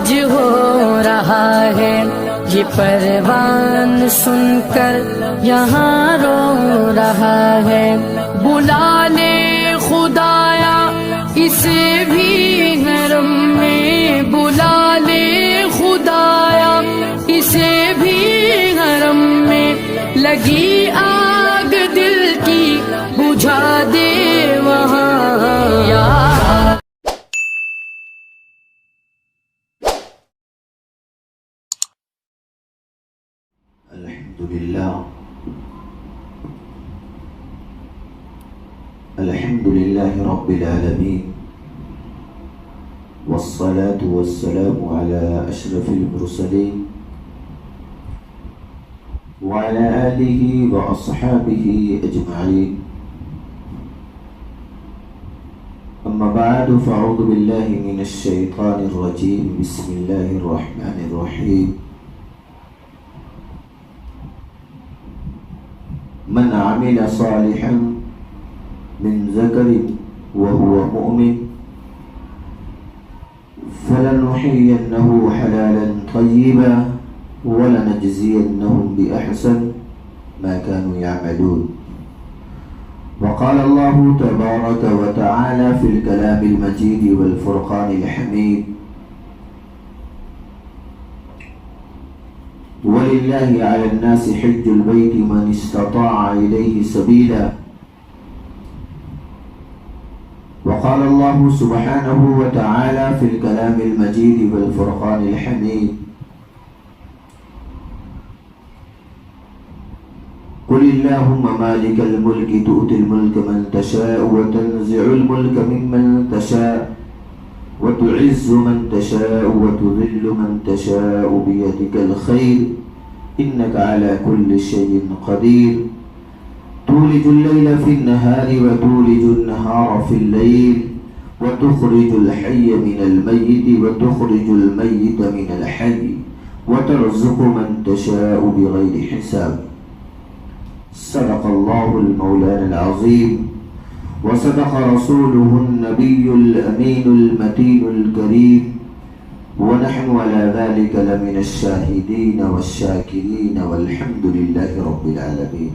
آج ہو رہا ہے یہ پروان سن کر یہاں رو رہا ہے، بلا لے خدایا اسے بھی حرم میں، بلا لے خدایا اسے بھی حرم میں، لگی آگ دل کی بجھا دے وہاں یا الحمد لله رب العالمين، والصلاة والسلام على أشرف المرسلين وعلى آله وأصحابه أجمعين. أما بعد، فأعوذ بالله من الشيطان الرجيم. بسم الله الرحمن الرحيم. من عمل صالحا من ذكر وهو مؤمن فلنحيينه حلالا طيبا ولنجزينهم بأحسن ما كانوا يعملون. وقال الله تبارك وتعالى في الكلام المجيد والفرقان الحميد: ولله على الناس حج البيت من استطاع إليه سبيلا. وقال الله سبحانه وتعالى في الكلام المجيد والفرقان الحميد: قل اللهم مالك الملك تؤتي الملك من تشاء وتنزع الملك ممن تشاء وتعز من تشاء وتذل من تشاء بيدك الخير إنك على كل شيء قدير. تولج الليل في النهار وتولج النهار في الليل وتخرج الحي من الميت وتخرج الميت من الحي وترزق من تشاء بغير حساب. صدق الله المولانا العظيم، وصدق رسوله النبي الأمين المتين الكريم، ونحن على ذلك لمن الشاهدين والشاكرين والحمد لله رب العالمين.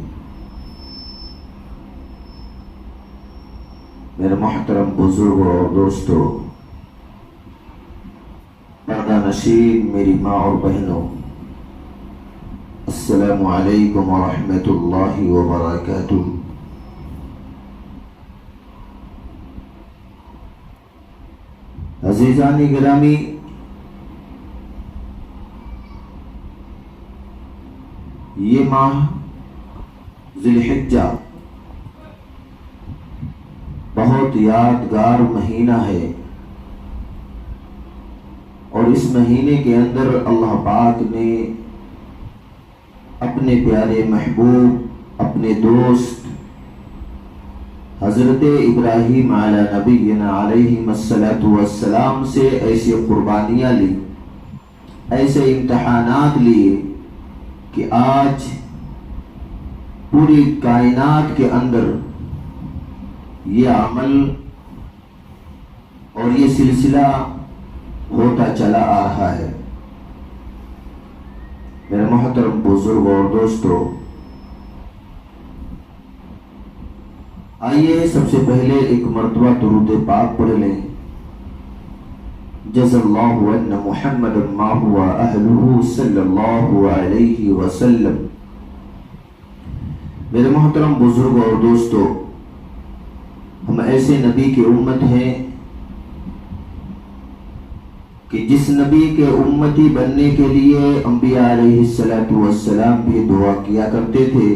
میرے محترم بزرگوں اور دوستوں، پردہ نشین میری ماں اور بہنوں، السلام علیکم ورحمۃ اللہ وبرکاتہ۔ عزیزان گرامی، یہ ماہ ذی الحجہ بہت یادگار مہینہ ہے، اور اس مہینے کے اندر اللہ پاک نے اپنے پیارے محبوب، اپنے دوست حضرت ابراہیم علی نبینا علیہ الصلاۃ والسلام سے ایسی قربانیاں لی، ایسے امتحانات لیے کہ آج پوری کائنات کے اندر یہ عمل اور یہ سلسلہ ہوتا چلا آ رہا ہے۔ میرے محترم بزرگوں اور دوستوں، آئیے سب سے پہلے ایک مرتبہ درود پاک پڑھ لیں۔ جزا اللہ ان محمد ما هو اہلہ صلی اللہ علیہ وسلم۔ میرے محترم بزرگوں اور دوستوں، ہم ایسے نبی کی امت ہیں کہ جس نبی کے امتی بننے کے لیے انبیاء علیہ السلام بھی دعا کیا کرتے تھے۔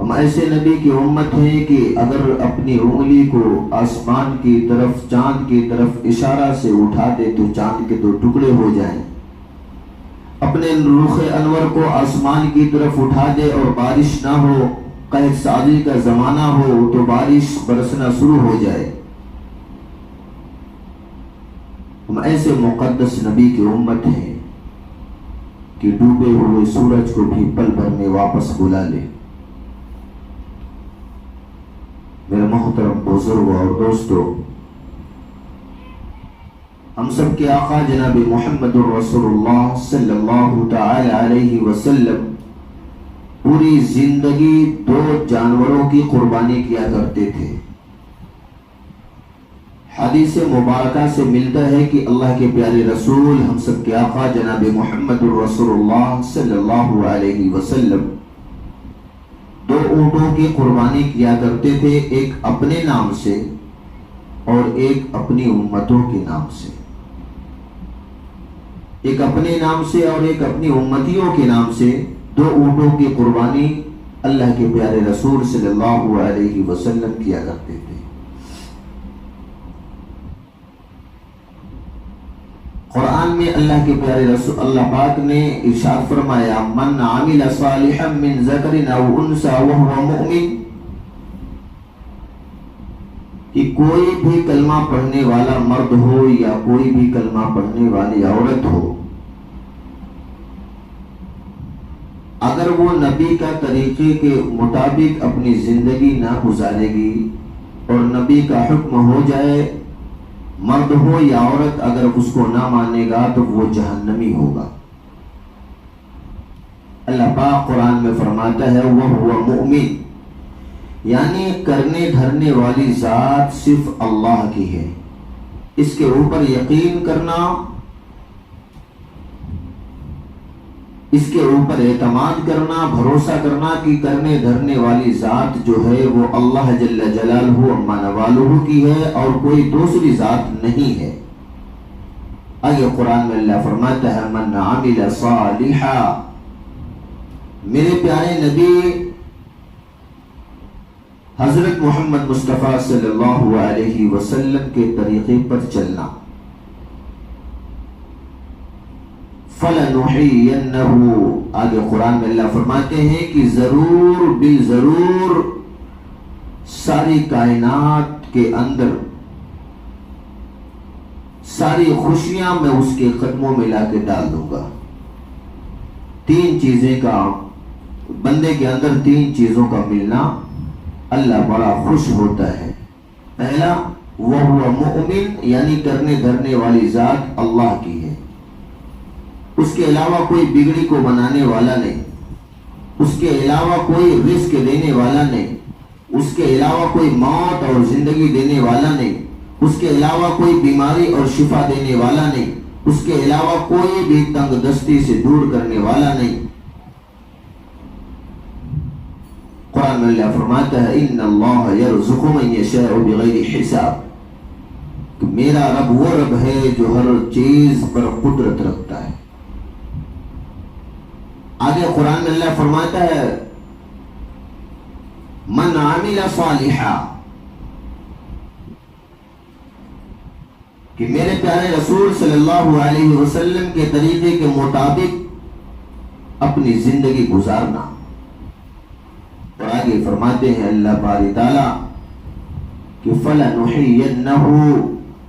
ہم ایسے نبی کی امت ہیں کہ اگر اپنی انگلی کو آسمان کی طرف، چاند کی طرف اشارہ سے اٹھا دے تو چاند کے 2 ٹکڑے ہو جائیں، اپنے رخ انور کو آسمان کی طرف اٹھا دے اور بارش نہ ہو، قحط سالی کا زمانہ ہو تو بارش برسنا شروع ہو جائے۔ ہم ایسے مقدس نبی کی امت ہیں کہ ڈوبے ہوئے سورج کو بھی پل بھر میں واپس بلا لے۔ میرے محترم بزرگوں اور دوستوں، ہم سب کے آقا جناب محمد الرسول اللہ صلی اللہ تعالی علیہ وسلم پوری زندگی 2 جانوروں کی قربانی کیا کرتے تھے۔ حدیث مبارکہ سے ملتا ہے کہ اللہ کے پیارے رسول ہم سب کے آقا جناب محمد الرسول اللہ صلی اللہ علیہ وسلم 2 اونٹوں کی قربانی کیا کرتے تھے، ایک اپنے نام سے اور ایک اپنی امتوں کے نام سے، ایک اپنے نام سے اور ایک اپنی امتیوں کے نام سے 2 اونٹوں کی قربانی اللہ کے پیارے رسول صلی اللہ علیہ وسلم کیا کرتے تھے۔ قرآن میں اللہ کے پیارے رسول اللہ پاک نے ارشاد فرمایا من عمل صالحا من ذکر او انثى وهو مؤمن، کہ کوئی بھی کلمہ پڑھنے والا مرد ہو یا کوئی بھی کلمہ پڑھنے والی عورت ہو، اگر وہ نبی کا طریقے کے مطابق اپنی زندگی نہ گزارے گی اور نبی کا حکم ہو جائے، مرد ہو یا عورت اگر اس کو نہ مانے گا تو وہ جہنمی ہوگا۔ اللہ پاک قرآن میں فرماتا ہے وَهُوَ مُؤْمِن، یعنی کرنے دھرنے والی ذات صرف اللہ کی ہے، اس کے اوپر یقین کرنا، اس کے اوپر اعتماد کرنا، بھروسہ کرنا کہ کرنے دھرنے والی ذات جو ہے وہ اللہ جل جلالہ عما نوالہ کی ہے اور کوئی دوسری ذات نہیں ہے۔ آگے قرآن میں اللہ فرماتا ہے من عمل صالحا، میرے پیارے نبی حضرت محمد مصطفیٰ صلی اللہ علیہ وسلم کے طریقے پر چلنا، فَلَنُحِيَنَّهُ، آگے قرآن میں اللہ فرماتے ہیں کہ ضرور بالضرور ساری کائنات کے اندر ساری خوشیاں میں اس کے قدموں میں لا کے ڈال دوں گا۔ 3 چیزیں کا بندے کے اندر 3 چیزوں کا ملنا اللہ بڑا خوش ہوتا ہے۔ پہلا وَهُوَ مُؤْمِن، یعنی کرنے دھرنے والی ذات اللہ کی ہے، اس کے علاوہ کوئی بگڑی کو بنانے والا نہیں، اس کے علاوہ کوئی رزق دینے والا نہیں، اس کے علاوہ کوئی موت اور زندگی دینے والا نہیں، اس کے علاوہ کوئی بیماری اور شفا دینے والا نہیں، اس کے علاوہ کوئی بھی تنگ دستی سے دور کرنے والا نہیں۔ قرآن میں اللہ فرماتا ہے ان اللہ یرزق من یشاء بغیر حساب، کہ میرا رب وہ رب ہے جو ہر چیز پر قدرت رکھتا ہے۔ آگے قرآن میں اللہ فرماتا ہے من عمل صالحا، کہ میرے پیارے رسول صلی اللہ علیہ وسلم کے طریقے کے مطابق اپنی زندگی گزارنا۔ اور آگے فرماتے ہیں اللہ باری تعالیٰ کہ فَلَنُحِيَنَّهُ،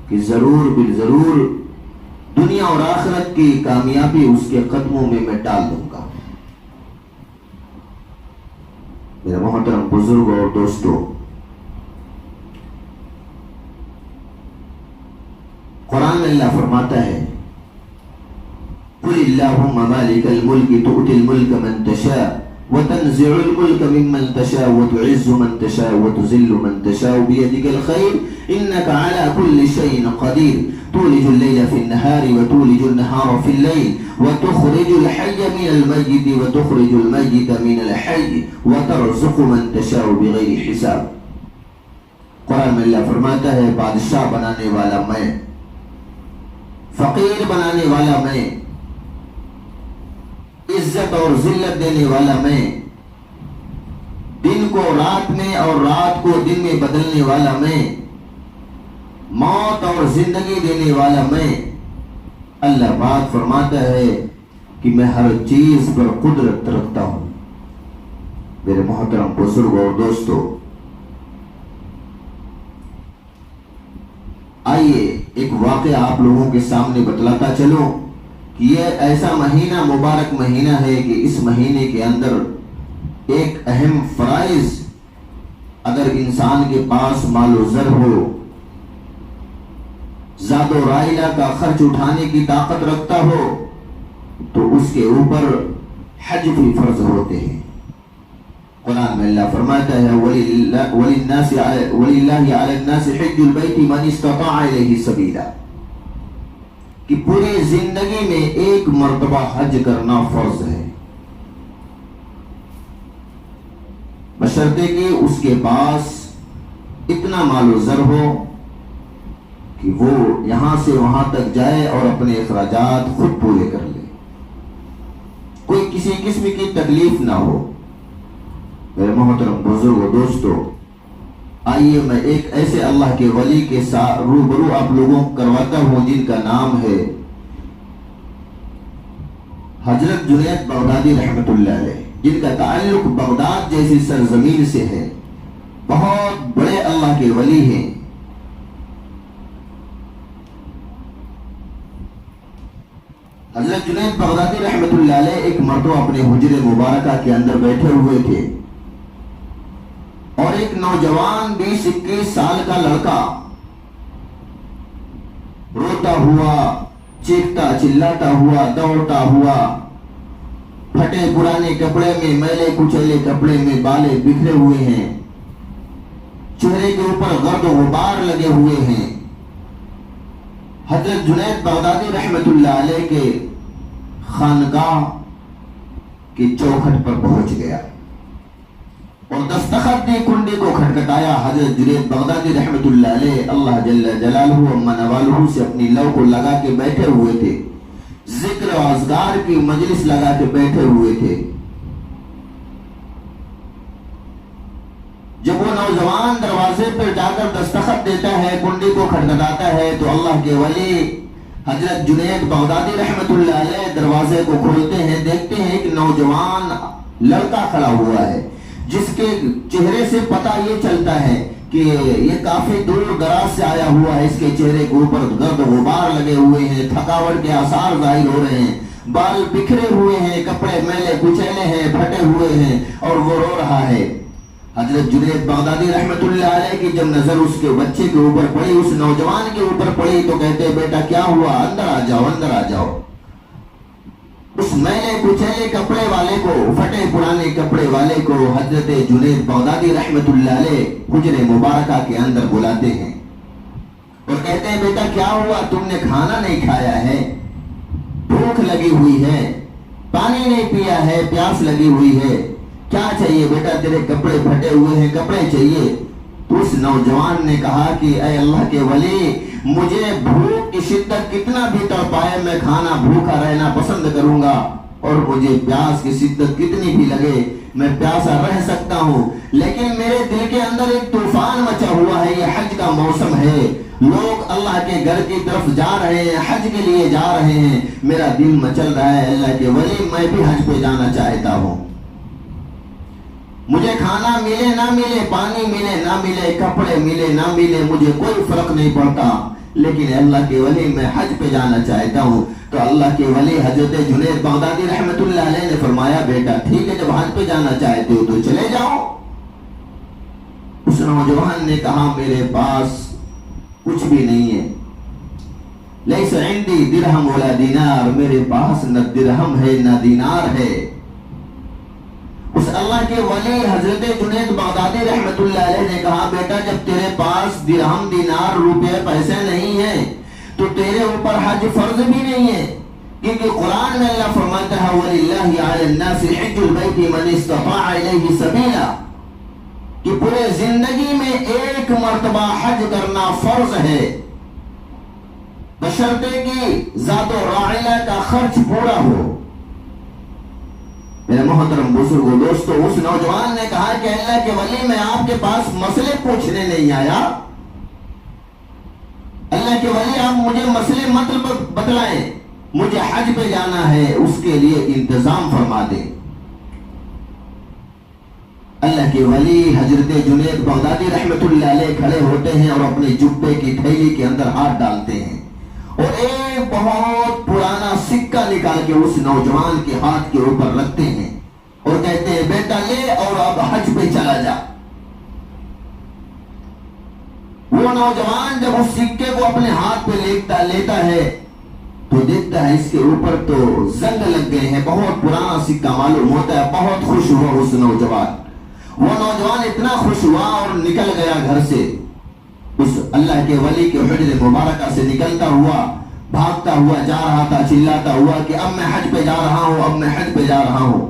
کہ ضرور بالضرور دنیا اور آخرت کی کامیابی اس کے قدموں میں ڈال دوں گا۔ میرے محترم بزرگ اور دوستو، قرآن میں اللہ فرماتا ہے قُلِ اللَّهُمَّ مَالِكَ الْمُلْكِ تُؤْتِي الْمُلْكَ مَنْ تَشَاءُ وَتَنْزِعُ الْمُلْكَ مِمَّنْ تَشَاءُ وَتُعِزُّ مَنْ تَشَاءُ وَتُذِلُّ مَنْ تَشَاءُ بِيَدِكَ الْخَيْرُ إِنَّكَ عَلَى كُلِّ شَيْءٍ قَدِيرٌ تُولِجُ اللَّيْلَ فِي النَّهَارِ وَتُولِجُ النَّهَارَ فِي اللَّيْلِ وَتُخْرِجُ الْحَيَّ مِنَ الْمَيِّتِ وَتُخْرِجُ الْمَيِّتَ مِنَ الْحَيِّ وَتَرْزُقُ مَنْ تَشَاءُ بِغَيْرِ حِسَابٍ۔ قرآن میں اللہ فرماتا ہے بادشاہ بنانے والا میں، فقیر بنانے والا میں، عزت اور ذلت دینے والا میں، دن کو رات میں اور رات کو دن میں بدلنے والا میں، موت اور زندگی دینے والا میں۔ اللہ پاک فرماتا ہے کہ میں ہر چیز پر قدرت رکھتا ہوں۔ میرے محترم بزرگ اور دوستو، آئیے ایک واقعہ آپ لوگوں کے سامنے بتلاتا چلوں کہ یہ ایسا مہینہ مبارک مہینہ ہے کہ اس مہینے کے اندر ایک اہم فرائض اگر انسان کے پاس مال و زر ہو زاد و رائلہ کا خرچ اٹھانے کی طاقت رکھتا ہو تو اس کے اوپر حج بھی فرض ہوتے ہیں۔ قرآن میں اللہ فرماتا ہے وَلِلَّهِ عَلَى النَّاسِ حِجُّ الْبَيْتِ مَنِ اسْتَطَاعَ إِلَيْهِ سَبِيلًا، کہ پوری زندگی میں ایک مرتبہ حج کرنا فرض ہے، بشرطے کہ اس کے پاس اتنا مال و زر ہو کہ وہ یہاں سے وہاں تک جائے اور اپنے اخراجات خود پورے کر لے، کوئی کسی قسم کی تکلیف نہ ہو۔ میرے محترم بزرگوں، دوستو، آئیے میں ایک ایسے اللہ کے ولی کے ساتھ روبرو آپ لوگوں کو کرواتا ہوں جن کا نام ہے حضرت جنید بغدادی رحمت اللہ علیہ، جن کا تعلق بغداد جیسی سرزمین سے ہے، بہت بڑے اللہ کے ولی ہیں۔ حضرت جنید بغدادی رحمت اللہ علیہ ایک مرتبہ اپنے حجرے مبارکہ کے اندر بیٹھے ہوئے تھے اور ایک نوجوان 20-21 سال کا لڑکا روتا ہوا، چیختا چلاتا ہوا، دوڑتا ہوا، پھٹے پرانے کپڑے میں، میلے کچیلے کپڑے میں، بالے بکھرے ہوئے ہیں، چہرے کے اوپر گرد و غبار لگے ہوئے ہیں، حضرت جنید بغدادی رحمت اللہ علیہ کے خانقاہ کی چوکھٹ پر پہنچ گیا اور دستخط دی، کنڈی کو کھٹکھٹایا۔ حضرت جنید بغدادی رحمت اللہ علیہ اللہ جل جلالہ و منوالہ سے اپنی لو کو لگا کے بیٹھے ہوئے تھے، ذکر و اذکار کی مجلس لگا کے بیٹھے ہوئے تھے۔ جب وہ نوجوان دروازے پر جا کر دستخط دیتا ہے، کنڈی کو کھٹکھٹاتا ہے، تو اللہ کے ولی حضرت جنید بغدادی رحمت اللہ علیہ دروازے کو کھولتے ہیں، دیکھتے ہیں ایک نوجوان لڑکا کھڑا ہوا ہے جس کے چہرے سے پتہ یہ چلتا ہے کہ یہ کافی دور دراز سے آیا ہوا ہے، اس کے چہرے کے اوپر گرد و غبار لگے ہوئے ہیں، تھکاوٹ کے آثار ظاہر ہو رہے ہیں، بال بکھرے ہوئے ہیں، کپڑے میلے کچیلے ہیں، پھٹے ہوئے ہیں اور وہ رو رہا ہے۔ حضرت جنید بغدادی رحمت اللہ علیہ کی جب نظر اس کے بچے کے اوپر پڑی، اس نوجوان کے اوپر پڑی، تو کہتے بیٹا کیا ہوا، اندر آ جاؤ، اندر آ جاؤ۔ اس میلے کچیلے کپڑے والے کو، پھٹے پرانے کپڑے والے کو حضرت جنید بغدادی رحمت اللہ علیہ حجرے مبارکہ کے اندر بلاتے ہیں اور کہتے ہیں بیٹا کیا ہوا، تم نے کھانا نہیں کھایا ہے، بھوک لگی ہوئی ہے، پانی نہیں پیا ہے، پیاس لگی ہوئی ہے، کیا چاہیے بیٹا، تیرے کپڑے پھٹے ہوئے ہیں، کپڑے چاہیے۔ تو اس نوجوان نے کہا کہ اے اللہ کے ولی، مجھے بھوک کی شدت کتنا بھی تڑپائے، میں کھانا بھوکا رہنا پسند کروں گا، اور مجھے پیاس کی شدت کتنی بھی لگے میں پیاسا رہ سکتا ہوں، لیکن میرے دل کے اندر ایک طوفان مچا ہوا ہے، یہ حج کا موسم ہے، لوگ اللہ کے گھر کی طرف جا رہے ہیں، حج کے لیے جا رہے ہیں، میرا دل مچل رہا ہے، اللہ کے ولی میں بھی حج پہ جانا چاہتا ہوں، مجھے کھانا ملے نہ ملے، پانی ملے نہ ملے، کپڑے ملے نہ ملے، مجھے کوئی فرق نہیں پڑتا، لیکن اللہ کے ولی میں حج پہ جانا چاہتا ہوں۔ تو اللہ کے ولی حضرت جنید بغدادی رحمت اللہ علیہ نے فرمایا بیٹا ٹھیک ہے، جب حج پہ جانا چاہتے ہو تو چلے جاؤ۔ اس نوجوان نے کہا میرے پاس کچھ بھی نہیں ہے، لیس عندی درہم ولا دینار، میرے پاس نہ درہم ہے نہ دینار ہے۔ اس اللہ کے ولی حضرت جنید بغدادی رحمت اللہ علیہ نے کہا بیٹا جب تیرے پاس درہم دینار روپے پیسے نہیں ہیں تو تیرے اوپر حج فرض بھی نہیں ہے، کیونکہ قرآن میں اللہ فرماتا ہے وَلِلَّهِ عَلَى النَّاسِ حِجُّ الْبَيْتِ مَنِ اسْتَطَاعَ إِلَيْهِ سَبِيلًا، کہ پورے زندگی میں ایک مرتبہ حج کرنا فرض ہے، بشرطے کہ زاد و راعلہ کا خرچ پورا ہو۔ میرے محترم بزرگوں، دوستو، اس نوجوان نے کہا کہ اللہ کے ولی میں آپ کے پاس مسئلے پوچھنے نہیں آیا، اللہ کے ولی آپ مجھے مسئلے مت بتلائیں، مجھے حج پہ جانا ہے، اس کے لیے انتظام فرما دیں۔ اللہ کے ولی حضرت جنید بغدادی رحمت اللہ علیہ کھڑے ہوتے ہیں اور اپنے جبے کی تھیلی کے اندر ہاتھ ڈالتے ہیں اور ایک بہت پرانا سکہ نکال کے اس نوجوان کے ہاتھ کے اوپر رکھتے ہیں اور کہتے ہیں بیٹا لے اور اب حج پہ چلا جا۔ وہ وہ نوجوان جب اس سکے کو اپنے ہاتھ پہ لیتا ہے تو دیکھتا ہے اس کے اوپر تو زنگ لگ گئے ہیں، بہت پرانا سکہ معلوم ہوتا ہے۔ بہت خوش ہوا اس نوجوان، وہ نوجوان اتنا خوش ہوا اور نکل گیا گھر سے، اس اللہ کے ولی کے حجر مبارکہ سے نکلتا ہوا، بھاگتا ہوا جا رہا تھا، چلاتا ہوا کہ اب میں حج پہ جا رہا ہوں، اب میں حج پہ جا رہا ہوں۔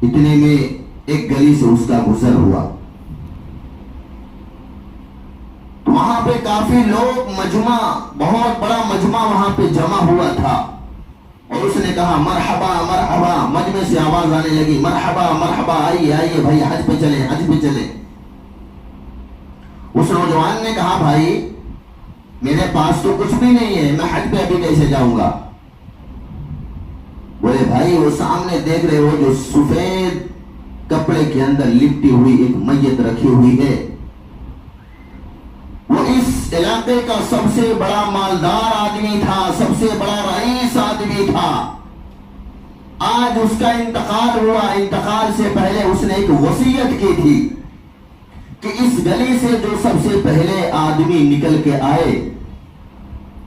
اتنے میں ایک گلی سے اس کا گزر ہوا، وہاں پہ کافی لوگ، مجمع، بہت بڑا مجمع وہاں پہ جمع ہوا تھا، اور اس نے کہا مرحبا مرحبا، مجمع سے آواز آنے لگی مرحبا مرحبا، آئیے آئیے بھائی، حج پہ چلیں حج پہ چلیں۔ اس نوجوان نے کہا بھائی میرے پاس تو کچھ بھی نہیں ہے، میں حج پہ ابھی کیسے جاؤں گا؟ بولے بھائی وہ سامنے دیکھ رہے ہو جو سفید کپڑے کے اندر لپٹی ہوئی ایک میت رکھی ہوئی ہے، وہ اس علاقے کا سب سے بڑا مالدار آدمی تھا، سب سے بڑا رئیس آدمی تھا۔ آج اس کا انتقال ہوا، انتقال سے پہلے اس نے ایک وصیت کی تھی کہ اس گلی سے جو سب سے پہلے آدمی نکل کے آئے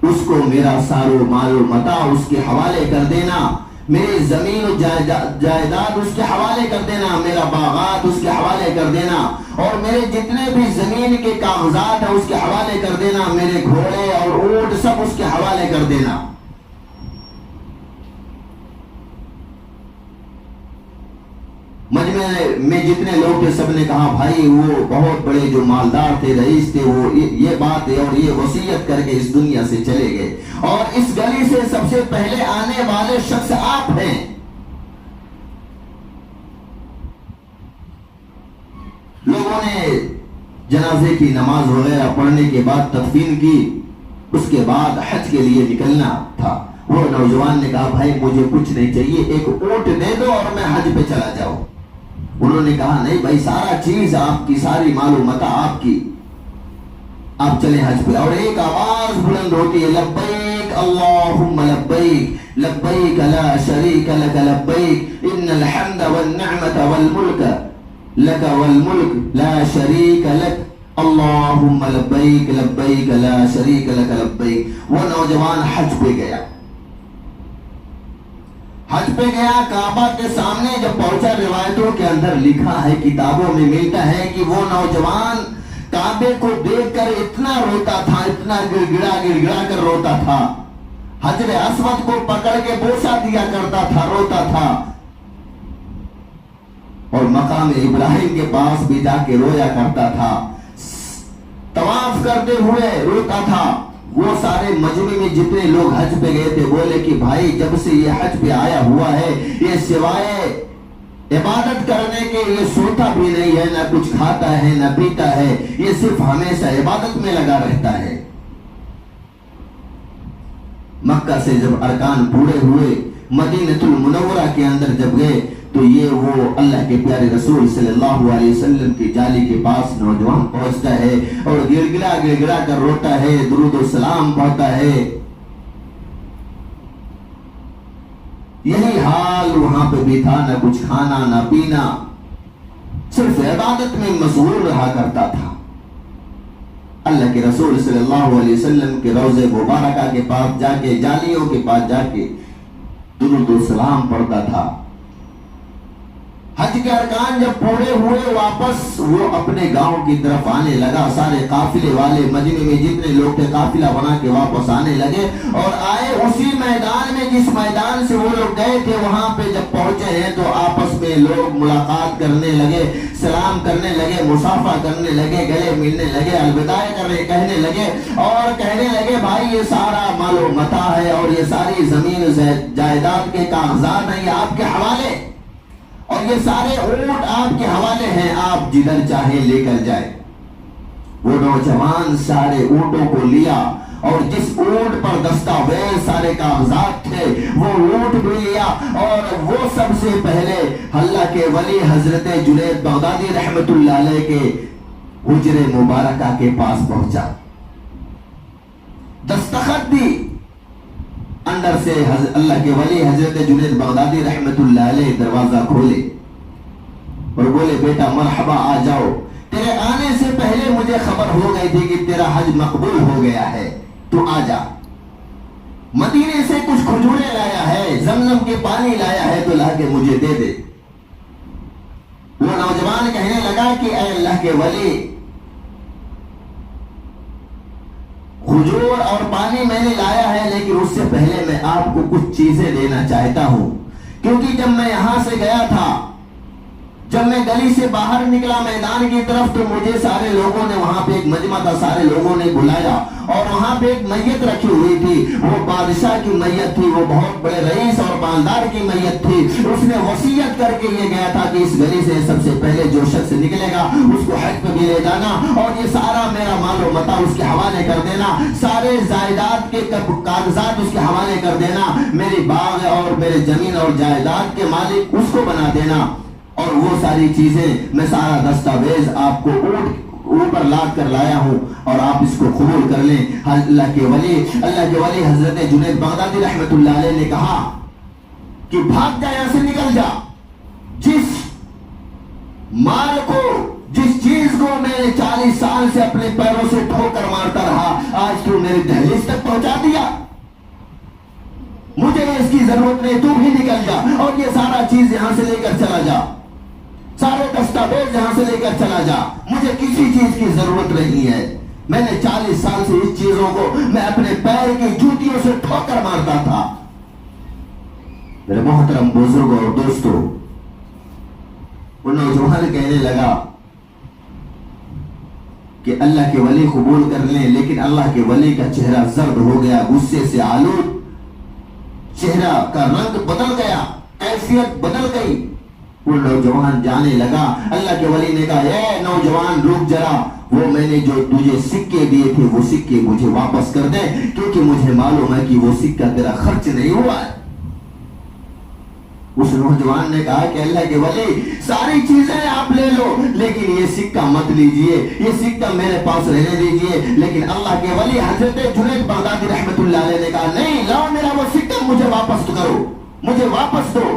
اس کو میرا سارو مال و متاع اس کے حوالے کر دینا، میری زمین و جائیداد اس کے حوالے کر دینا، میرا باغات اس کے حوالے کر دینا، اور میرے جتنے بھی زمین کے کاغذات ہیں اس کے حوالے کر دینا، میرے گھوڑے اور اونٹ سب اس کے حوالے کر دینا۔ مجمع میں جتنے لوگ تھے سب نے کہا بھائی وہ بہت بڑے جو مالدار تھے، رئیس تھے، وہ یہ بات ہے اور یہ وصیت کر کے اس دنیا سے چلے گئے، اور اس گلی سے سب سے پہلے آنے والے شخص آپ ہیں۔ لوگوں نے جنازے کی نماز وغیرہ پڑھنے کے بعد تدفین کی، اس کے بعد حج کے لیے نکلنا تھا۔ وہ نوجوان نے کہا بھائی مجھے کچھ نہیں چاہیے، ایک اونٹ دے دو اور میں حج پہ چلا جاؤں۔ انہوں نے کہا نہیں بھائی سارا چیز آپ کی، ساری مال و متاع آپ کی، آپ چلیں حج پہ۔ اور ایک آواز بلند ہوتی ہے لبیک اللہم لبیک لبیک لا شریک لک لبیک ان الحمد والنعمت والملک لک والملک لا شریک لک اللہم لبیک لبیک لا شریک لک لبیک۔ وہ نوجوان حج پہ گیا، حج پہ گیا، کعبہ کے سامنے جب پہنچا، روایتوں کے اندر لکھا ہے، کتابوں میں ملتا ہے کہ وہ نوجوان کعبے کو دیکھ کر اتنا روتا تھا، اتنا گڑ گڑا کر روتا تھا، حجر اسود کو پکڑ کے بوسہ دیا کرتا تھا، روتا تھا، اور مقام ابراہیم کے پاس بھی جا کے رویا کرتا تھا، طواف کرتے ہوئے روتا تھا۔ وہ سارے مجمع میں جتنے لوگ حج پہ گئے تھے بولے کہ بھائی جب سے یہ حج پہ آیا ہوا ہے یہ سوائے عبادت کرنے کے یہ سوتا بھی نہیں ہے، نہ کچھ کھاتا ہے نہ پیتا ہے، یہ صرف ہمیشہ عبادت میں لگا رہتا ہے۔ مکہ سے جب ارکان پورے ہوئے، مدینہ المنورہ کے اندر جب گئے تو یہ وہ اللہ کے پیارے رسول صلی اللہ علیہ وسلم کی جالی کے پاس نوجوان پہنچتا ہے اور گڑ گڑا کر روتا ہے، درود و سلام پڑھتا ہے۔ یہی حال وہاں پہ بھی تھا، نہ کچھ کھانا نہ پینا، صرف عبادت میں مشغول رہا کرتا تھا۔ اللہ کے رسول صلی اللہ علیہ وسلم کے روضے مبارکہ کے پاس جا کے، جالیوں کے پاس جا کے درود و سلام پڑھتا تھا۔ حج کے ارکان جب پورے ہوئے واپس وہ اپنے گاؤں کی طرف آنے لگا، سارے قافلے والے مجمع میں جتنے لوگ تھے قافلہ بنا کے واپس آنے لگے، اور آئے اسی میدان میں جس میدان سے وہ لوگ گئے تھے، وہاں پہ جب پہنچے ہیں تو آپس میں لوگ ملاقات کرنے لگے، سلام کرنے لگے، مصافحہ کرنے لگے، گلے ملنے لگے، الوداع کہنے لگے، اور کہنے لگے بھائی یہ سارا مال و متاع ہے اور یہ ساری زمین جائیداد کے کاغذات ہیں، یہ آپ کے حوالے، اور یہ سارے اونٹ آپ کے حوالے ہیں، آپ جدھر چاہیں لے کر جائیں۔ وہ نوجوان سارے اونٹوں کو لیا، اور جس اونٹ پر دستاویز سارے کاغذات تھے وہ اونٹ بھی لیا، اور وہ سب سے پہلے اللہ کے ولی حضرت جنید بغدادی رحمت اللہ علیہ کے حجر مبارکہ کے پاس پہنچا، دستخط دی، اندر سے اللہ کے ولی حضرت جنید بغدادی رحمت اللہ علیہ دروازہ کھولے اور بولے بیٹا مرحبا، آ جاؤ، تیرے آنے سے پہلے ہو گئی تھی کہ تیرا حج مقبول ہو گیا ہے، تو آ جا۔ مدینے سے کچھ کھجوریں لایا ہے، زمزم کے پانی لایا ہے، تو لا کے مجھے دے دے۔ وہ نوجوان کہنے لگا کہ اے اللہ کے ولی، کھجور اور پانی میں نے لایا ہے، لیکن اس سے پہلے میں آپ کو کچھ چیزیں دینا چاہتا ہوں، کیونکہ جب میں یہاں سے گیا تھا، جب میں گلی سے باہر نکلا میدان کی طرف، تو مجھے سارے لوگوں نے، وہاں پہ ایک مجمع تھا، سارے لوگوں نے بلایا، اور وہاں پہ ایک میت رکھی ہوئی تھی، وہ بادشاہ کی میت تھی، وہ بہت بڑے رئیس اور مالدار کی میت تھی۔ اس نے وصیت کر کے یہ گیا تھا کہ اس گلی سے سب سے پہلے جو شخص نکلے گا اس کو حج پہ بھی لے جانا، اور یہ سارا میرا مال و متاع اس کے حوالے کر دینا، سارے جائیداد کے کاغذات اس کے حوالے کر دینا، میری باغ اور میرے زمین اور جائیداد کے مالک اس کو بنا دینا، اور وہ ساری چیزیں میں سارا دستاویز آپ کو اوپر لاد کر لایا ہوں، اور آپ اس کو قبول کر لیں۔ اللہ کے ولی حضرت جنید بغدادی رحمت اللہ علیہ نے کہا کہ بھاگ جا، یہاں سے نکل جا، جس مال کو، جس چیز کو میں نے 40 سال سے اپنے پیروں سے ٹھوکر مارتا رہا، آج تو میرے دہلیز تک پہنچا دیا، مجھے اس کی ضرورت نہیں، تو بھی نکل جا، اور یہ سارا چیز یہاں سے لے کر چلا جا، سارے دستاویز یہاں سے لے کر چلا جا، مجھے کسی چیز کی ضرورت نہیں ہے، میں نے 40 سال سے اس چیزوں کو میں اپنے پیر کی جوتیوں سے ٹھوکر مارتا تھا۔ میرے محترم بزرگوں اور دوستوں، وہ نوجوان کہنے لگا کہ اللہ کے ولی قبول کر لیں، لیکن اللہ کے ولی کا چہرہ زرد ہو گیا، غصے سے آلود، چہرہ کا رنگ بدل گیا، کیفیت بدل گئی۔ وہ نوجوان جانے لگا، اللہ کے ولی نے کہا اے نوجوان رک ذرا، وہ میں نے جو تجھے سکے دیے تھے وہ سکے مجھے واپس کر دے، کیونکہ مجھے معلوم ہے کہ وہ سکہ تیرا خرچ نہیں ہوا ہے۔ اس نوجوان نے کہا کہ اللہ کے ولی ساری چیزیں آپ لے لو، لیکن یہ سکہ مت لیجئے، یہ سکہ میرے پاس رہنے دیجئے۔ لیکن اللہ کے ولی حضرت جنید بغدادی رحمت اللہ علیہ نے کہا نہیں، لاؤ میرا وہ سکہ، مجھے واپس کرو، مجھے واپس دو۔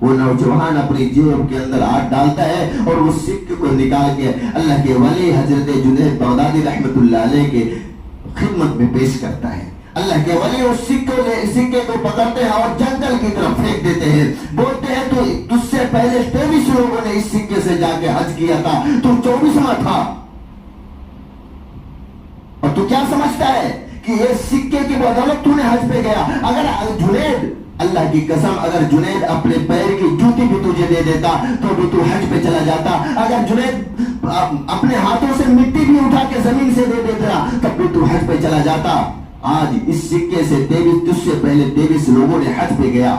وہ نوجوان اپنی جیب کے اندر ہاتھ ڈالتا ہے اور اس سکے کو نکال کے اللہ کے ولی حضرت جنید بغدادی رحمت اللہ علیہ کے خدمت میں پیش کرتا ہے۔ اللہ کے ولی اس سکے کو پکڑتے ہیں اور جنگل کی طرف پھینک دیتے ہیں، بولتے ہیں تو تجھ سے پہلے 23 لوگوں نے اس سکے سے جا کے حج کیا تھا، تو 24واں تھا، اور تو کیا سمجھتا ہے کہ یہ سکے کی بدولت تو نے حج پہ گیا؟ اگر جنید، اللہ کی قسم، اگر جنید اپنے پیر کی جوتی بھی تجھے دے دیتا تو بھی تو حج پہ چلا جاتا، اگر جنید اپنے ہاتھوں سے مٹی بھی اٹھا کے زمین سے دے دیتا تب بھی تو حج پہ چلا جاتا۔ آج اس سکے سے تجھ سے پہلے 23 لوگوں نے حج پہ گیا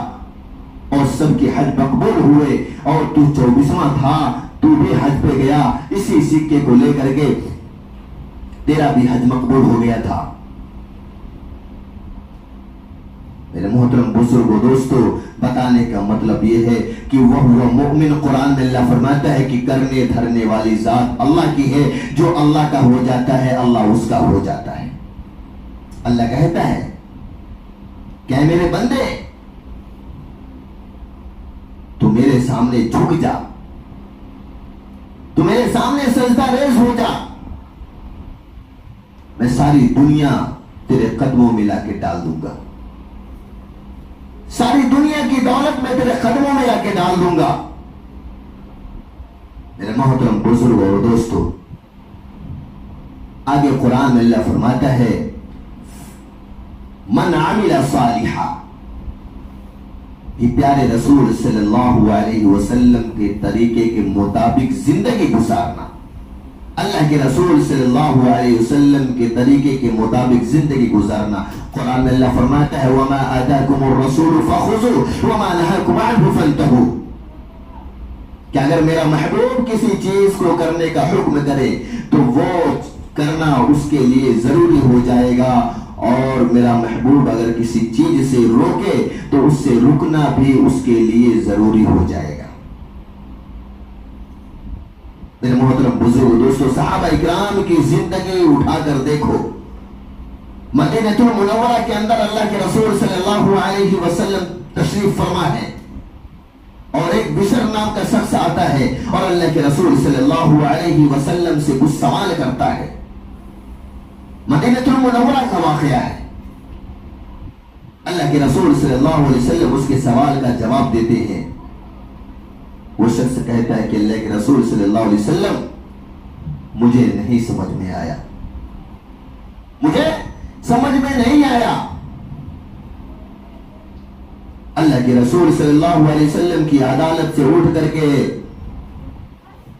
اور سب کے حج مقبول ہوئے، اور تو 24واں تھا، تو بھی حج پہ گیا، اسی سکے کو لے کر کے تیرا بھی حج مقبول ہو گیا تھا۔ میرے محترم بزرگوں دوستوں، بتانے کا مطلب یہ ہے کہ وہ مومن، قرآن میں اللہ فرماتا ہے کہ کرنے دھرنے والی ذات اللہ کی ہے، جو اللہ کا ہو جاتا ہے اللہ اس کا ہو جاتا ہے۔ اللہ کہتا ہے کہ میرے بندے تو میرے سامنے جھک جا، تو میرے سامنے سجدہ ریز ہو جا، میں ساری دنیا تیرے قدموں میں لا کے ڈال دوں گا، ساری دنیا کی دولت میں تیرے قدموں میں لا کے ڈال دوں گا۔ میرے محترم بزرگوں اور دوستوں، آگے قرآن میں اللہ فرماتا ہے من عمل صالحا، یہ پیارے رسول صلی اللہ علیہ وسلم کے طریقے کے مطابق زندگی گزارنا، اللہ کے رسول صلی اللہ علیہ وسلم کے طریقے کے مطابق زندگی گزارنا۔ قرآن میں اللہ فرماتا ہے وَمَا آتَاكُمُ الرَّسُولُ فَخُذُوهُ وَمَا نَهَاكُمْ عَنْهُ فَانْتَهُوا، کہ اگر میرا محبوب کسی چیز کو کرنے کا حکم کرے تو وہ کرنا اس کے لیے ضروری ہو جائے گا، اور میرا محبوب اگر کسی چیز سے روکے تو اس سے رکنا بھی اس کے لیے ضروری ہو جائے گا۔ میرے محترم بزرگ دوستو، صحابہ اکرام کی زندگی اٹھا کر دیکھو، مدینہ المنورہ کے اندر اللہ کے رسول صلی اللہ علیہ وسلم تشریف فرما ہے، اور ایک بشر نام کا شخص آتا ہے اور اللہ کے رسول صلی اللہ علیہ وسلم سے کچھ سوال کرتا ہے. مدینہ المنورہ کا واقعہ ہے. اللہ کے رسول صلی اللہ علیہ وسلم اس کے سوال کا جواب دیتے ہیں. وہ شخص کہتا ہے کہ اللہ کے رسول صلی اللہ علیہ وسلم مجھے نہیں سمجھ میں آیا, مجھے سمجھ میں نہیں آیا. اللہ کے رسول صلی اللہ علیہ وسلم کی عدالت سے اٹھ کر کے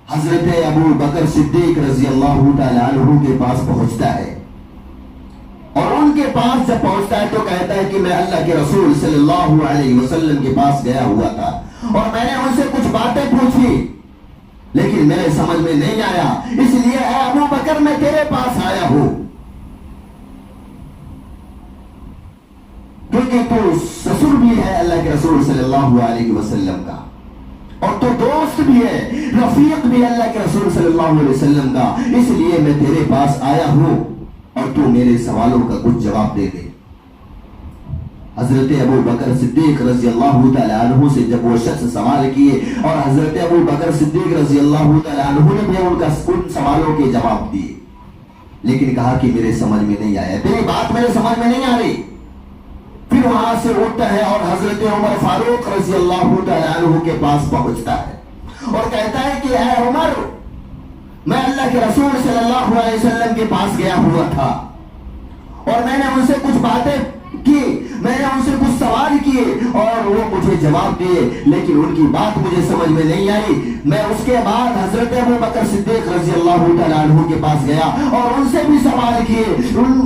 حضرت ابو بکر صدیق رضی اللہ تعالی عنہ کے پاس پہنچتا ہے, اور ان کے پاس جب پہنچتا ہے تو کہتا ہے کہ میں اللہ کے رسول صلی اللہ علیہ وسلم کے پاس گیا ہوا تھا اور میں نے ان سے کچھ باتیں پوچھی لیکن میرے سمجھ میں نہیں آیا, اس لیے اے ابو بکر میں تیرے پاس آیا ہوں, کیونکہ تو سسر بھی ہے اللہ کے رسول صلی اللہ علیہ وسلم کا, اور تو دوست بھی ہے, رفیق بھی اللہ کے رسول صلی اللہ علیہ وسلم کا, اس لیے میں تیرے پاس آیا ہوں اور تو میرے سوالوں کا کچھ جواب دے دے. حضرت ابو بکر صدیق رضی اللہ تعالی عنہ سے جب وہ شخص سوال کیے اور حضرت ابو بکر صدیق رضی اللہ تعالی عنہ نے بھی ان سوالوں کے جواب دیے, لیکن کہا کہ میرے سمجھ میں نہیں آیا, تیری بات میرے سمجھ میں نہیں آ رہی. پھر وہاں سے اٹھتا ہے اور حضرت عمر فاروق رضی اللہ تعالی عنہ کے پاس پہنچتا ہے اور کہتا ہے کہ اے عمر, میں اللہ کے رسول صلی اللہ علیہ وسلم کے پاس گیا ہوا تھا اور میں نے ان سے کچھ باتیں کی, میں نے ان سے کچھ سوال کیے اور وہ مجھے جواب دیے, لیکن ان کی بات مجھے سمجھ میں نہیں آئی. میں اس کے بعد حضرت ابو بکر صدیق رضی اللہ تعالیٰ عنہ کے پاس گیا اور ان سے بھی سوال کیے,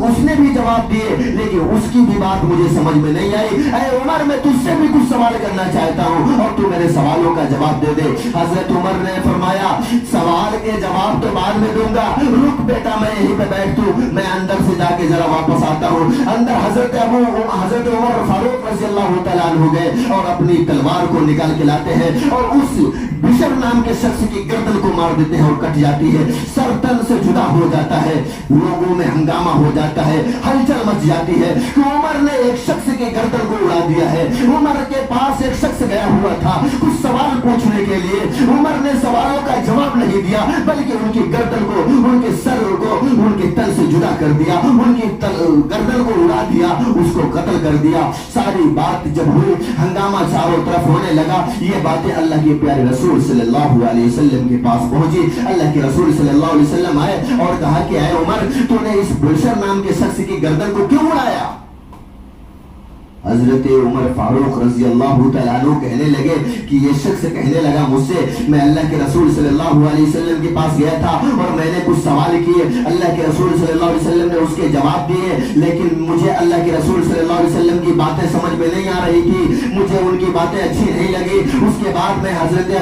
اس نے بھی جواب دیے, لیکن اس کی بھی بات مجھے سمجھ میں نہیں آئی. اے عمر, میں تجھ سے بھی کچھ سوال کرنا چاہتا ہوں اور تو میرے سوالوں کا جواب دے دے. حضرت عمر نے فرمایا سوال کے جواب تو بعد میں دوں گا, رک بیٹا, میں یہیں پہ بیٹھ تو میں اندر سے جا کے ذرا واپس آتا ہوں. اندر حضرت عمر فاروق رضی اللہ تعالیٰ عنہ گئے اور اپنی تلوار کو نکال کے لاتے ہیں اور اس بشر نام کے شخص کی گردن کو مار دیتے ہیں اور کٹ جاتی ہے, سر تن سے جدا ہو جاتا ہے, لوگوں میں ہنگامہ ہو جاتا ہے, ہلچل مچ جاتی ہے کہ عمر نے ایک شخص کی گردن کو اڑا دیا ہے. عمر کے پاس ایک شخص گیا ہوا تھا کچھ سوال پوچھنے کے لیے, عمر نے سوالوں کا جواب نہیں دیا بلکہ ان کی گردن کو, ان کے سر کو ان کے تن سے جدا کر دیا, ان کی گردن کو اڑا دیا, اس کو قتل کر دیا. ساری بات جب ہوئی, ہنگامہ چاروں طرف ہونے لگا, یہ باتیں اللہ کے پیارے رسول صلی اللہ علیہ وسلم کے پاس پہنچی. اللہ کے رسول صلی اللہ علیہ وسلم آئے اور کہا کہ اے عمر, تو نے اس بشر نام کے شخص کی گردن کو کیوں اڑایا؟ حضرت عمر فاروق رضی اللہ تعالیٰ عنہ کہنے لگے کہ یہ شخص کہنے لگا مجھ سے, میں اللہ کے رسول صلی اللہ علیہ وسلم کے پاس گیا تھا اور میں نے کچھ سوال کیے, اللہ کے رسول صلی اللہ علیہ وسلم نے اس کے جواب دیے, لیکن مجھے اللہ کے رسول صلی اللہ علیہ وسلم کی باتیں سمجھ میں نہیں آ رہی تھی, مجھے ان کی باتیں اچھی نہیں لگی. اس کے بعد میں حضرت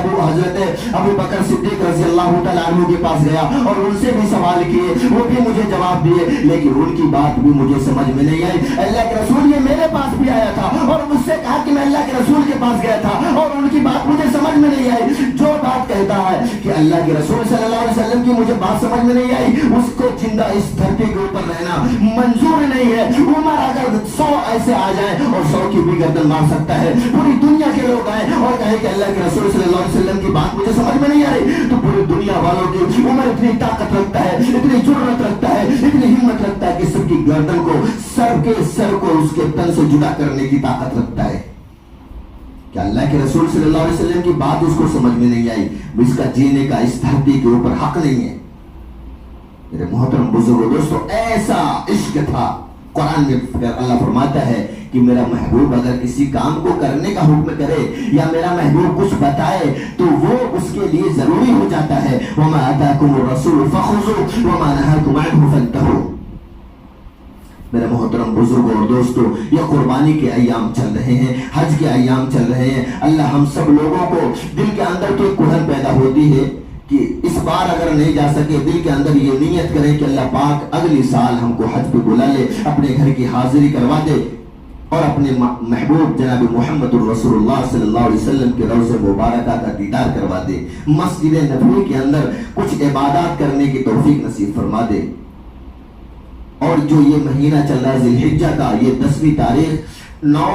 ابو بکر صدیق رضی اللہ تعالیٰ عنہ کے پاس گیا اور ان سے بھی سوال کیے, وہ بھی مجھے جواب دیے, لیکن ان کی بات بھی مجھے سمجھ میں نہیں آئی. اللہ کے رسول یہ میرے پاس بھی آیا تھا اور مجھ سے کہا کہ میں اللہ کے رسول کے پاس گیا تھا اور ان کی بات مجھے سمجھ میں نہیں آئی. جو بات کہتا ہے کہ اللہ کے رسول صلی اللہ علیہ وسلم کی مجھے بات سمجھ میں نہیں آئی, اس کو زندہ اس دھرتی کے اوپر رہنا منظور نہیں ہے. عمر اگر 100 ایسے آ جائیں اور 100 کی بھی گردن مار سکتا ہے, پوری دنیا کے لوگ آئیں اور کہیں کہ اللہ کے رسول صلی اللہ علیہ وسلم کی بات مجھے سمجھ میں نہیں آئی, تو پوری دنیا والوں کی عمر اتنی طاقت رکھتا ہے, اتنی جرأت رکھتا ہے, اتنی ہمت رکھتا ہے کہ سب کی گردن کو, سر کو اس کے تن سے جدا کرنے کی طاقت رکھتا ہے. کہ اللہ کے رسول صلی اللہ علیہ وسلم کی بات اس کو سمجھ میں نہیں آئی, اس کا جینے کا اس دھرتی کے اوپر حق نہیں ہے. میرے محترم بزرگوں, دوستو, ایسا عشق تھا. قرآن میں اللہ فرماتا ہے کہ میرا محبوب اگر کسی کام کو کرنے کا حکم کرے یا میرا محبوب کچھ بتائے تو وہ اس کے لیے ضروری ہو جاتا ہے. وَمَا آتَاكُمُ الرَّسُولُ فَخُذُوهُ وَمَا نَهَاكُمْ عَنْهُ فَانْتَهُوا. میرے محترم بزرگوں اور دوستو, یہ قربانی کے ایام چل رہے ہیں, حج کے ایام چل رہے ہیں. اللہ ہم سب لوگوں کو دل کے اندر تو ایک کڑھن پیدا ہوتی ہے کہ اس بار اگر نہیں جا سکے, دل کے اندر یہ نیت کریں کہ اللہ پاک اگلی سال ہم کو حج پہ بلا لے, اپنے گھر کی حاضری کروا دے اور اپنے محبوب جناب محمد الرسول اللہ صلی اللہ علیہ وسلم کے روضہ مبارکہ کا دیدار کروا دے, مسجد نبوی کے اندر کچھ عبادات کرنے کی توفیق نصیب فرما دے. اور جو یہ مہینہ چل رہا ہے ذی الحجہ کا, یہ 10ویں تاریخ, 9,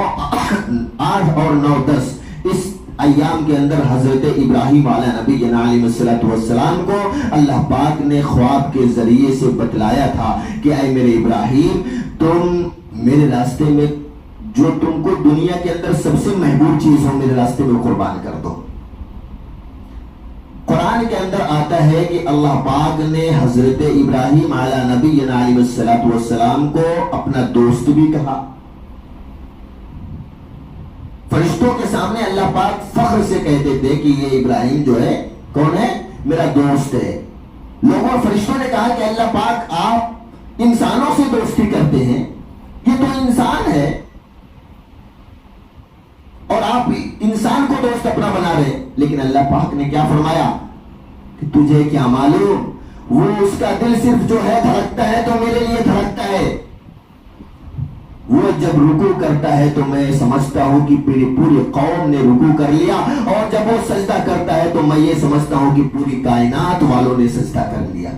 8 اور 9, 10, اس ایام کے اندر حضرت ابراہیم علیہ نبی علیہ السلام کو اللہ پاک نے خواب کے ذریعے سے بتلایا تھا کہ اے میرے ابراہیم، تم میرے راستے میں جو تم کو دنیا کے اندر سب سے محبوب چیز ہو میرے راستے میں قربان کر دو۔ قرآن کے اندر آتا ہے کہ اللہ پاک نے حضرت ابراہیم علیہ نبی علیہ السلام کو اپنا دوست بھی کہا۔ فرشتوں کے سامنے اللہ پاک فخر سے کہتے تھے کہ یہ ابراہیم جو ہے کون ہے؟ میرا دوست ہے۔ لوگوں اور فرشتوں نے کہا کہ اللہ پاک آپ انسانوں سے دوستی کرتے ہیں، یہ تو انسان ہے اور آپ انسان کو دوست اپنا بنا رہے ہیں۔ لیکن اللہ پاک نے کیا فرمایا کہ تجھے کیا معلوم، وہ اس کا دل صرف جو ہے دھڑکتا ہے تو میرے لیے دھڑکتا ہے، وہ جب رکوع کرتا ہے تو میں سمجھتا ہوں کہ پوری قوم نے رکوع کر لیا، اور جب وہ سجدہ کرتا ہے تو میں یہ سمجھتا ہوں کہ پوری کائنات والوں نے سجدہ کر لیا۔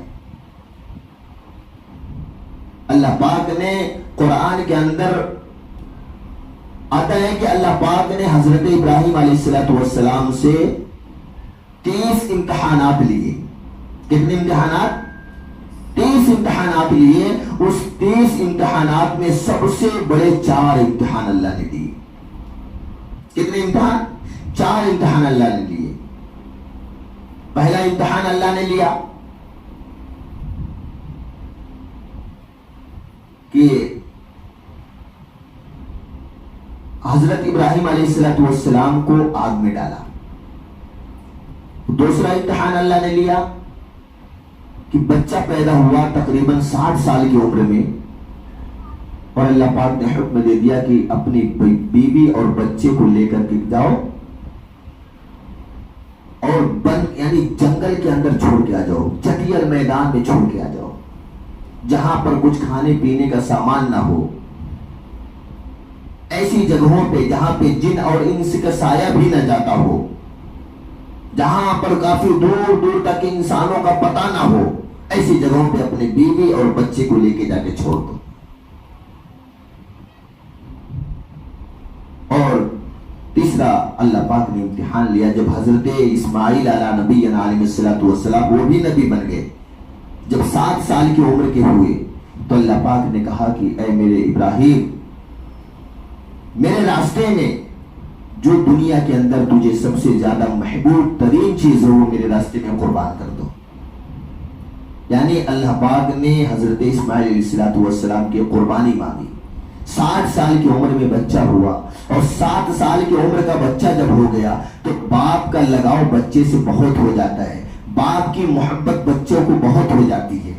اللہ پاک نے قرآن کے اندر آتا ہے کہ اللہ پاک نے حضرت ابراہیم علیہ السلام سے 30 امتحانات لیے۔ کتنے امتحانات؟ 30 امتحانات لیے۔ اس 30 امتحانات میں سب سے بڑے 4 امتحان اللہ نے دیے۔ کتنے امتحان؟ 4 امتحان اللہ نے لیے۔ پہلا امتحان اللہ نے لیا کہ حضرت ابراہیم علیہ السلام کو آگ میں ڈالا۔ دوسرا امتحان اللہ نے لیا کہ بچہ پیدا ہوا تقریباً 60 سال کی عمر میں، اور اللہ پاک نے حکم دے دیا کہ اپنی بیوی اور بچے کو لے کر کے جاؤ اور یعنی جنگل کے اندر چھوڑ کے آ جاؤ، چٹیل میدان میں چھوڑ کے آ جاؤ، جہاں پر کچھ کھانے پینے کا سامان نہ ہو، ایسی جگہوں پہ جہاں پہ جن اور انس کا سایہ بھی نہ جاتا ہو، جہاں پر کافی دور دور تک انسانوں کا پتہ نہ ہو، ایسی جگہوں پہ اپنے بیوی اور بچے کو لے کے جا کے چھوڑ دو۔ اور تیسرا اللہ پاک نے امتحان لیا جب حضرت اسماعیل علیہ نبی علیہ السلام وہ بھی نبی بن گئے، جب 7 سال کی عمر کے ہوئے تو اللہ پاک نے کہا کہ اے میرے ابراہیم، میرے راستے میں جو دنیا کے اندر تجھے سب سے زیادہ محبوب ترین چیز ہو وہ میرے راستے میں قربان کر دو۔ یعنی اللہ پاک نے حضرت اسماعیل علیہ السلام کی قربانی مانگی۔ 60 سال کی عمر میں بچہ ہوا، اور 7 سال کی عمر کا بچہ جب ہو گیا تو باپ کا لگاؤ بچے سے بہت ہو جاتا ہے، باپ کی محبت بچوں کو بہت ہو جاتی ہے۔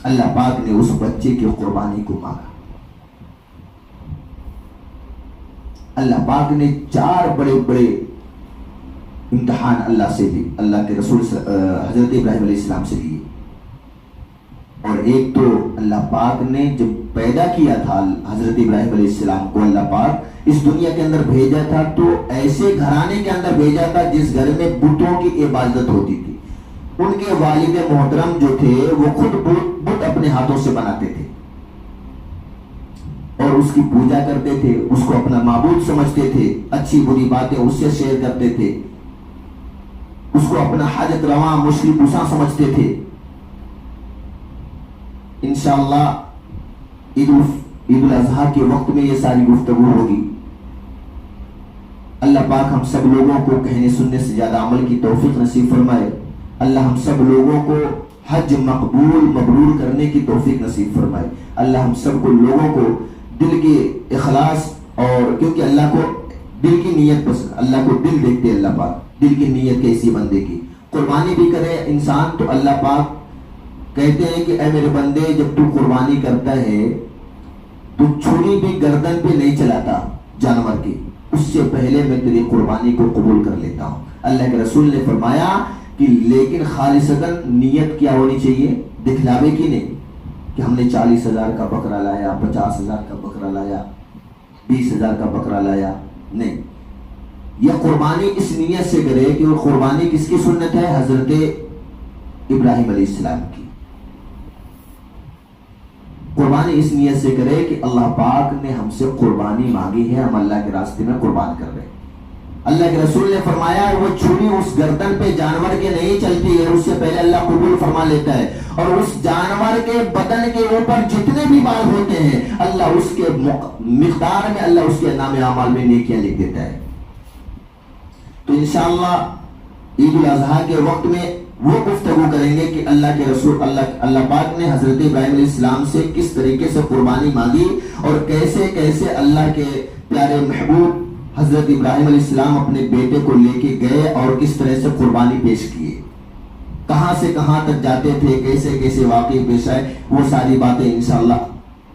اللہ پاک نے اس بچے کی قربانی کو مانگا۔ اللہ پاک نے 4 بڑے بڑے امتحان اللہ سے لی، اللہ کے رسول حضرت ابراہیم علیہ السلام سے لیے۔ اور ایک تو اللہ پاک نے جب پیدا کیا تھا حضرت ابراہیم علیہ السلام کو، اللہ پاک اس دنیا کے اندر بھیجا تھا تو ایسے گھرانے کے اندر بھیجا تھا جس گھر میں بتوں کی عبادت ہوتی تھی۔ ان کے والد محترم جو تھے وہ خود بت اپنے ہاتھوں سے بناتے تھے اور اس کی پوجا کرتے تھے، اس کو اپنا معبود سمجھتے تھے، اچھی بری باتیں اس سے شیئر کرتے تھے، اس کو اپنا حاجت رواں مشکل کشا سمجھتے تھے۔ انشاءاللہ عید الاضحیٰ کے وقت میں یہ ساری گفتگو ہوگی۔ اللہ پاک ہم سب لوگوں کو کہنے سننے سے زیادہ عمل کی توفیق نصیب فرمائے۔ اللہ ہم سب لوگوں کو حج مقبول مبرور کرنے کی توفیق نصیب فرمائے۔ اللہ ہم سب کو لوگوں کو دل کے اخلاص، اور کیونکہ اللہ کو دل کی نیت پسند، اللہ کو دل دیکھتے، اللہ پاک دل کی نیت کیسی بندے کی۔ قربانی بھی کرے انسان تو اللہ پاک کہتے ہیں کہ اے میرے بندے، جب تو قربانی کرتا ہے تو چھری بھی گردن پہ نہیں چلاتا جانور کی، اس سے پہلے میں تیری قربانی کو قبول کر لیتا ہوں۔ اللہ کے رسول نے فرمایا کہ لیکن خالصتاً نیت کیا ہونی چاہیے؟ دکھلاوے کی نہیں کہ ہم نے 40,000 کا بکرا لایا، 50,000 کا بکرا لایا، 20,000 کا بکرا لایا، نہیں۔ یہ قربانی اس نیت سے کرے کہ وہ قربانی کس کی سنت ہے؟ حضرت ابراہیم علیہ السلام کی۔ قربانی اس نیت سے کرے کہ اللہ پاک نے ہم سے قربانی مانگی ہے، ہم اللہ کے راستے میں قربان کر رہے ہیں۔ اللہ کے رسول نے فرمایا وہ چھری اس گردن پہ جانور کے نہیں چلتی ہے، اس سے پہلے اللہ قبول فرما لیتا ہے، اور اس جانور کے بدن کے اوپر جتنے بھی بال ہوتے ہیں اللہ اس کے مقدار میں اللہ اس کے نام اعمال میں نیکیاں لکھ دیتا ہے۔ تو انشاءاللہ عید الاضحیٰ کے وقت میں وہ گفتگو کریں گے کہ اللہ کے رسول اللہ پاک نے حضرت ابراہیم علیہ السلام سے کس طریقے سے قربانی مانگی، اور کیسے کیسے اللہ کے پیارے محبوب حضرت ابراہیم علیہ السلام اپنے بیٹے کو لے کے گئے اور کس طرح سے قربانی پیش کیے، کہاں سے کہاں تک جاتے تھے، کیسے کیسے واقعے پیش آئے، وہ ساری باتیں انشاءاللہ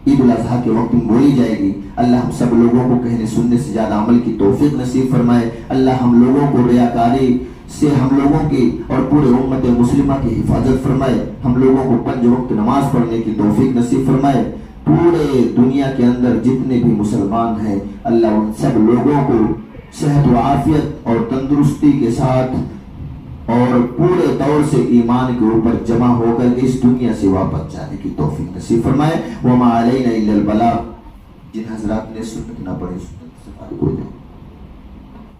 عید الاضحیٰ کے وقت میں بولی جائے گی۔ اللہ ہم سب لوگوں کو کہنے سننے سے زیادہ عمل کی توفیق نصیب فرمائے۔ اللہ ہم لوگوں کو ریاکاری سے ہم لوگوں کی اور پورے امت مسلمہ کی حفاظت فرمائے۔ ہم لوگوں کو 5 وقت نماز پڑھنے کی توفیق نصیب فرمائے۔ پورے دنیا کے اندر جتنے بھی مسلمان ہیں اللہ ان سب لوگوں کو صحت و عافیت اور تندرستی کے ساتھ اور پورے طور سے ایمان کے اوپر جمع ہو کر اس دنیا سے واپس جانے کی توفیق نصیب فرمائے۔ وما علینا الا البلاغ۔ جن حضرات نے سنت نہ پڑھی سنت سے فارغ ہو جائیں۔